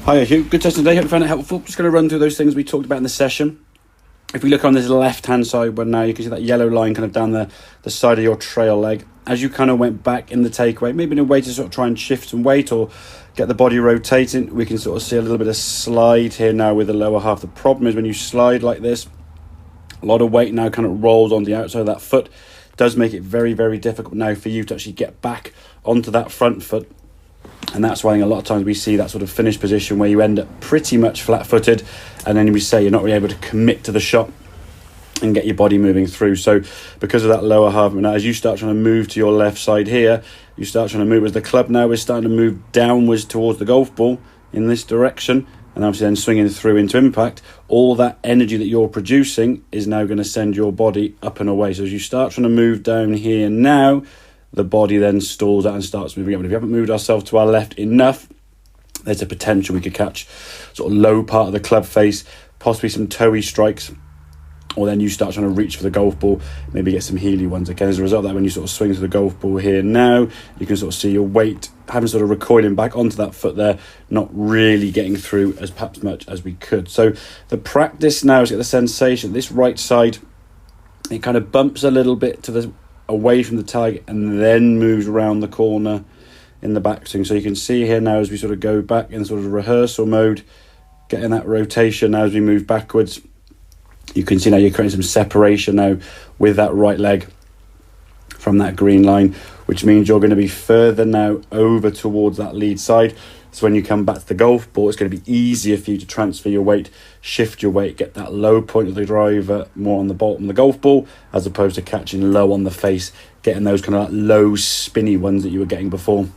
Hi Hugh, good testing today, hope you found it helpful. Just going to run through those things we talked about in the session. If we look on this left hand side one now, you can see that yellow line kind of down the side of your trail leg. As you kind of went back in the takeaway, maybe in a way to sort of try and shift some weight or get the body rotating, we can sort of see a little bit of slide here now with the lower half. The problem is when you slide like this, a lot of weight now kind of rolls on the outside of that foot. It does make it very, very difficult now for you to actually get back onto that front foot. And that's why a lot of times we see that sort of finish position where you end up pretty much flat-footed, and then we say you're not really able to commit to the shot and get your body moving through. So because of that lower half, now as you start trying to move to your left side here, you start trying to move as the club now is starting to move downwards towards the golf ball in this direction, and obviously then swinging through into impact, all that energy that you're producing is now going to send your body up and away. So as you start trying to move down here now, the body then stalls out and starts moving up. But if you haven't moved ourselves to our left enough, there's a potential we could catch sort of low part of the club face, possibly some toey strikes, or then you start trying to reach for the golf ball, maybe get some heely ones. Again, as a result of that, when you sort of swing to the golf ball here now, you can sort of see your weight having sort of recoiling back onto that foot there, not really getting through as perhaps much as we could. So the practice now is get the sensation, this right side, it kind of bumps a little bit to the away from the target and then moves around the corner in the backswing. So you can see here now as we sort of go back in sort of rehearsal mode, getting that rotation now as we move backwards. You can see now you're creating some separation now with that right leg from that green line, which means you're going to be further now over towards that lead side. So when you come back to the golf ball, it's going to be easier for you to transfer your weight, shift your weight, get that low point of the driver more on the bottom of the golf ball, as opposed to catching low on the face, getting those kind of like low spinny ones that you were getting before.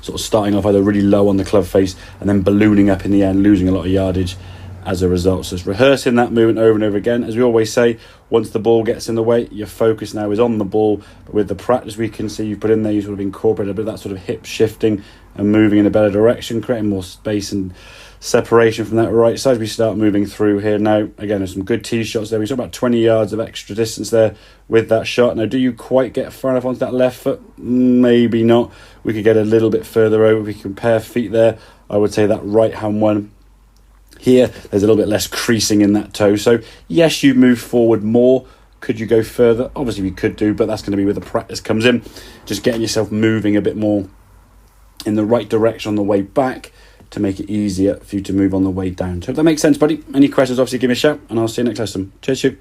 Sort of starting off either really low on the club face and then ballooning up in the end, losing a lot of yardage as a result. So it's rehearsing that movement over and over again. As we always say, once the ball gets in the way, your focus now is on the ball. But with the practice we can see you put in there, you sort of incorporate a bit of that sort of hip shifting and moving in a better direction, creating more space and separation from that right side. We start moving through here now. Again, there's some good tee shots there. We saw about 20 yards of extra distance there with that shot. Now, do you quite get far enough onto that left foot? Maybe not. We could get a little bit further over. If we compare feet there, I would say that right hand one here, there's a little bit less creasing in that toe. So yes, you move forward more. Could you go further? Obviously we could do, but that's going to be where the practice comes in. Just getting yourself moving a bit more in the right direction on the way back to make it easier for you to move on the way down. So if that makes sense, buddy. Any questions, obviously give me a shout, and I'll see you next lesson. Cheers, you.